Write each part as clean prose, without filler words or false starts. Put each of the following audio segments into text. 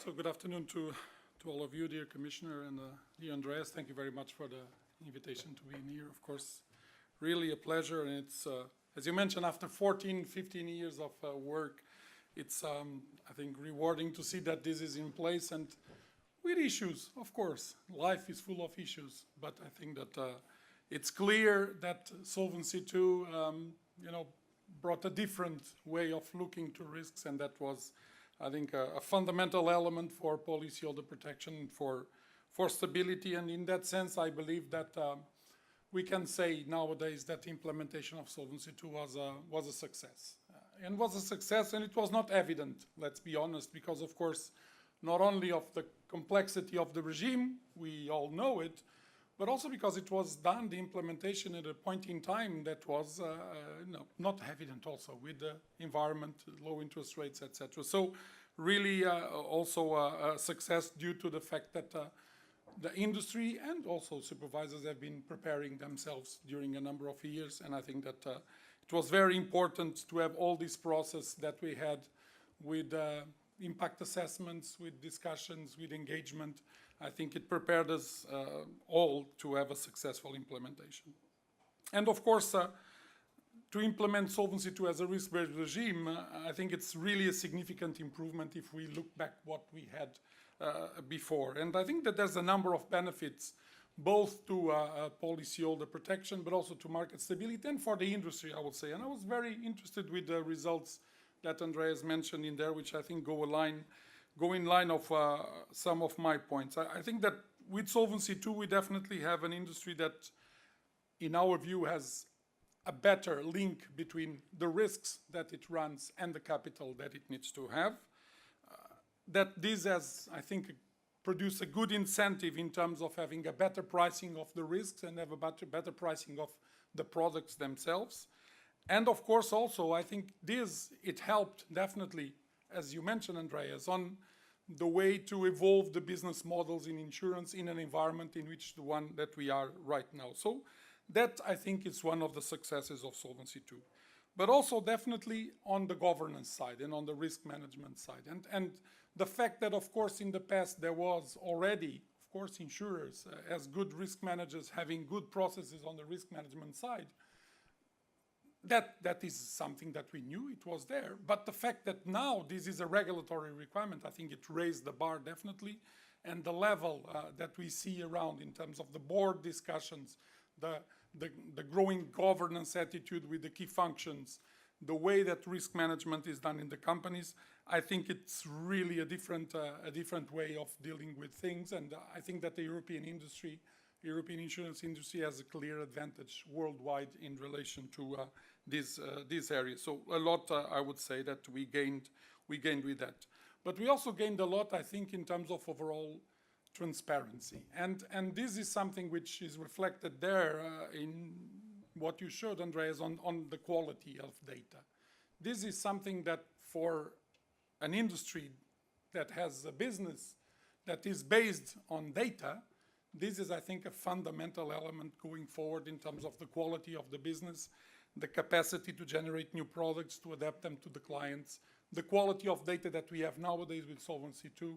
So good afternoon to all of you, dear Commissioner, and dear Andreas. Thank you very much for the invitation to be here. Of course, really a pleasure. And it's, as you mentioned, after 14, 15 years of work, it's, I think, rewarding to see that this is in place. And with issues, of course. Life is full of issues. But I think that it's clear that Solvency II, brought a different way of looking to risks, and that was, I think, a fundamental element for policyholder protection, for stability. And in that sense, I believe that we can say nowadays that the implementation of Solvency II was a success. And was a success, and it was not evident, let's be honest, because, of course, not only of the complexity of the regime, we all know it, but also because it was done, the implementation at a point in time that was not evident also with the environment, low interest rates, etc. So really also a success due to the fact that the industry and also supervisors have been preparing themselves during a number of years. And I think that it was very important to have all this process that we had with impact assessments, with discussions, with engagement. I think it prepared us all to have a successful implementation. And of course, to implement Solvency II as a risk-based regime, I think it's really a significant improvement if we look back what we had before. And I think that there's a number of benefits, both to policyholder protection, but also to market stability and for the industry, I would say. And I was very interested with the results that Andreas mentioned in there, which I think go in line of some of my points. I think that with Solvency II, we definitely have an industry that, in our view, has a better link between the risks that it runs and the capital that it needs to have. That this has, I think, produced a good incentive in terms of having a better pricing of the risks and have a better pricing of the products themselves. And of course, also, I think it helped definitely, as you mentioned, Andreas, on the way to evolve the business models in insurance in an environment in which the one that we are right now. So that, I think, is one of the successes of Solvency II. But also definitely on the governance side and on the risk management side. And the fact that, of course, in the past there was already, of course, insurers as good risk managers having good processes on the risk management side, that is something that we knew, it was there. But the fact that now this is a regulatory requirement, I think it raised the bar definitely. And the level that we see around in terms of the board discussions, the growing governance attitude with the key functions, the way that risk management is done in the companies, I think it's really a different way of dealing with things. And I think that the European insurance industry has a clear advantage worldwide in relation to this area. So a lot, I would say, that we gained with that. But we also gained a lot, I think, in terms of overall transparency. And this is something which is reflected there in what you showed, Andreas, on the quality of data. This is something that for an industry that has a business that is based on data, this is, I think, a fundamental element going forward in terms of the quality of the business, the capacity to generate new products, to adapt them to the clients. The quality of data that we have nowadays with Solvency II,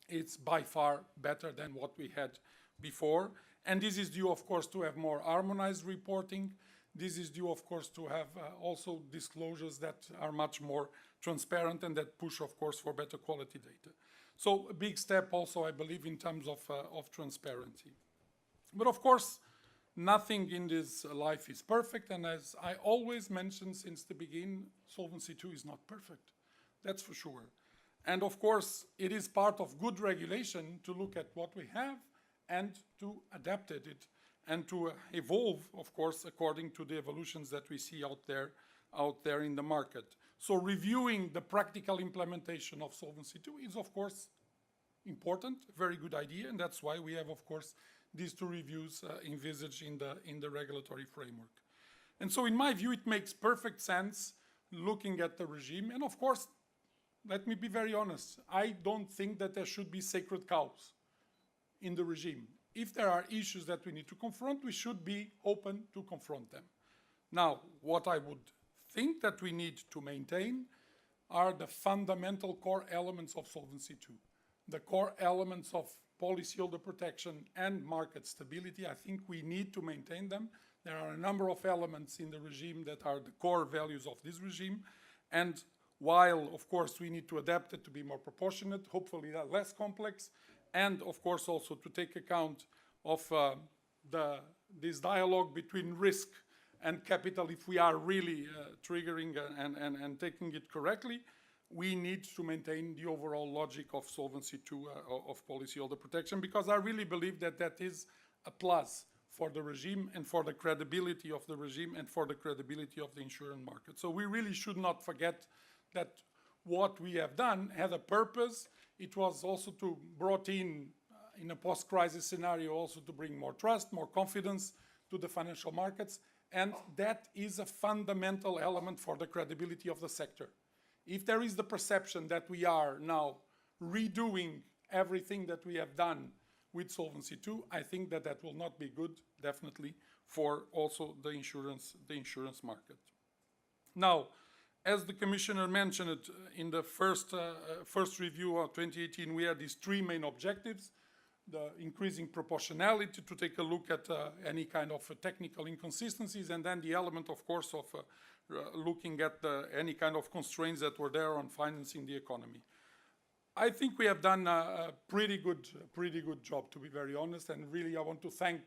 it's by far better than what we had before. And this is due, of course, to have more harmonized reporting. This is due, of course, to have also disclosures that are much more transparent and that push, of course, for better quality data. So a big step also, I believe, in terms of transparency. But of course, nothing in this life is perfect. And as I always mention since the beginning, Solvency II is not perfect. That's for sure. And of course, it is part of good regulation to look at what we have and to adapt it and to evolve, of course, according to the evolutions that we see out there in the market. So reviewing the practical implementation of Solvency II is, of course, important, a very good idea, and that's why we have, of course, these two reviews envisaged in the regulatory framework. And so in my view, it makes perfect sense looking at the regime. And of course, let me be very honest, I don't think that there should be sacred cows in the regime. If there are issues that we need to confront, we should be open to confront them. Now, what I would think that we need to maintain are the fundamental core elements of Solvency II. the core elements of policyholder protection and market stability. I think we need to maintain them. There are a number of elements in the regime that are the core values of this regime. And while, of course, we need to adapt it to be more proportionate, hopefully less complex, and, of course, also to take account of this dialogue between risk and capital, if we are really triggering and taking it correctly, we need to maintain the overall logic of Solvency II of policyholder protection, because I really believe that that is a plus for the regime and for the credibility of the regime and for the credibility of the insurance market. So we really should not forget that what we have done had a purpose. It was also to brought in a post-crisis scenario, also to bring more trust, more confidence to the financial markets. And that is a fundamental element for the credibility of the sector. If there is the perception that we are now redoing everything that we have done with Solvency II, I think that that will not be good, definitely, for also the insurance market. Now, as the Commissioner mentioned it, in the first review of 2018, we had these three main objectives: the increasing proportionality, to take a look at any kind of technical inconsistencies, and then the element, of course, of looking at any kind of constraints that were there on financing the economy. I think we have done a pretty good job, to be very honest, and really I want to thank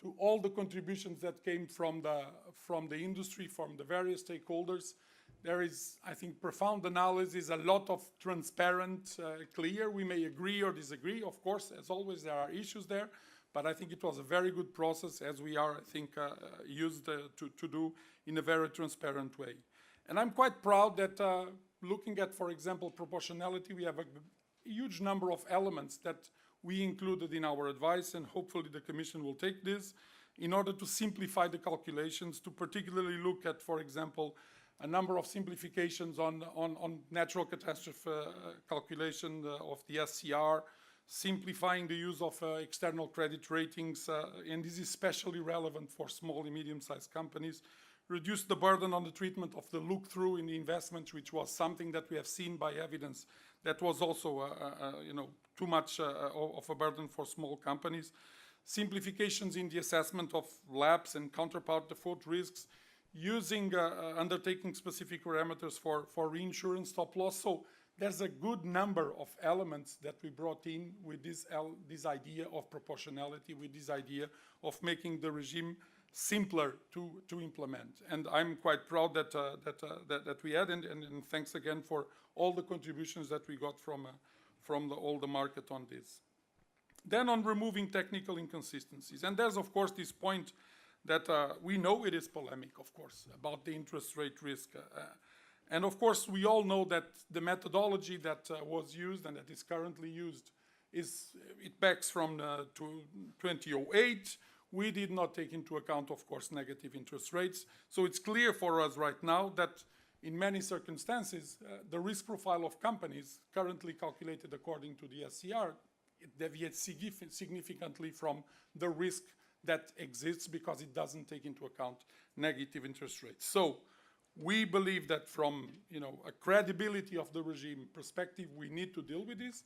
to all the contributions that came from the industry, from the various stakeholders. There is, I think, profound analysis, a lot of transparent, clear. We may agree or disagree, of course, as always there are issues there, but I think it was a very good process, as we are, I think, used to do in a very transparent way. And I'm quite proud that looking at, for example, proportionality, we have a huge number of elements that we included in our advice, and hopefully the Commission will take this in order to simplify the calculations, to particularly look at, for example, a number of simplifications on natural catastrophe calculation of the SCR, simplifying the use of external credit ratings, and this is especially relevant for small and medium-sized companies, reduce the burden on the treatment of the look-through in the investments, which was something that we have seen by evidence that was also too much of a burden for small companies, simplifications in the assessment of lapse and counterpart default risks, using undertaking specific parameters for reinsurance stop loss. So there's a good number of elements that we brought in with this idea of proportionality, with this idea of making the regime simpler to implement. And I'm quite proud that we had, and thanks again for all the contributions that we got from all the market on this. Then on removing technical inconsistencies, and there's of course this point that we know it is polemic, of course, about the interest rate risk. And of course, we all know that the methodology that was used and that is currently used it backs from 2008. We did not take into account, of course, negative interest rates. So it's clear for us right now that in many circumstances, the risk profile of companies currently calculated according to the SCR, it deviates significantly from the risk that exists because it doesn't take into account negative interest rates. So we believe that from a credibility of the regime perspective, we need to deal with this.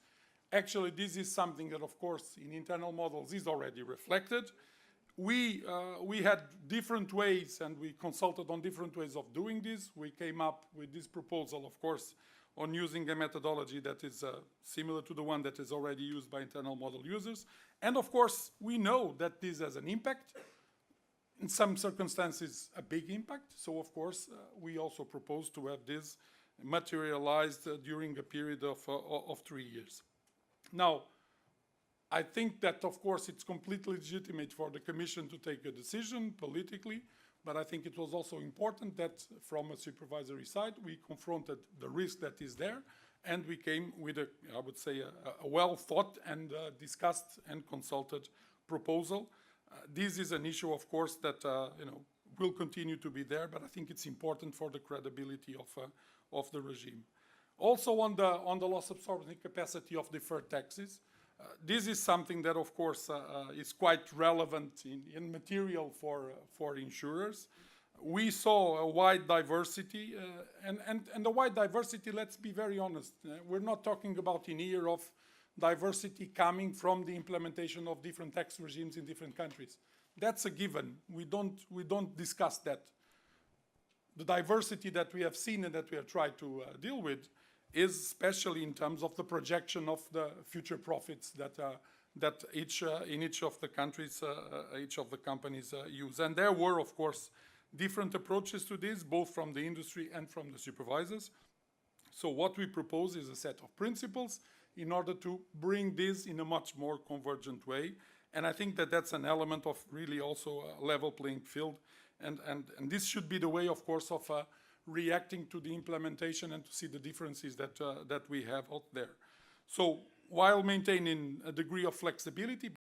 Actually, this is something that, of course, in internal models is already reflected. We had different ways, and we consulted on different ways of doing this. We came up with this proposal, of course, on using a methodology that is similar to the one that is already used by internal model users. And of course, we know that this has an impact. In some circumstances, a big impact. So of course, we also propose to have this materialized during a period of 3 years. Now, I think that, of course, it's completely legitimate for the Commission to take a decision politically, but I think it was also important that from a supervisory side, we confronted the risk that is there, and we came with I would say, a well-thought and discussed and consulted proposal. This is an issue, of course, that will continue to be there, but I think it's important for the credibility of the regime. Also on the loss absorbing capacity of deferred taxes, this is something that, of course, is quite relevant in material for insurers. We saw a wide diversity, and the wide diversity, let's be very honest, we're not talking about in here of diversity coming from the implementation of different tax regimes in different countries. That's a given. We don't discuss that. The diversity that we have seen and that we have tried to deal with is especially in terms of the projection of the future profits that in each of the countries, each of the companies use. And there were, of course, different approaches to this, both from the industry and from the supervisors. So what we propose is a set of principles in order to bring this in a much more convergent way. And I think that that's an element of really also a level playing field. And this should be the way, of course, of reacting to the implementation and to see the differences that we have out there. So while maintaining a degree of flexibility,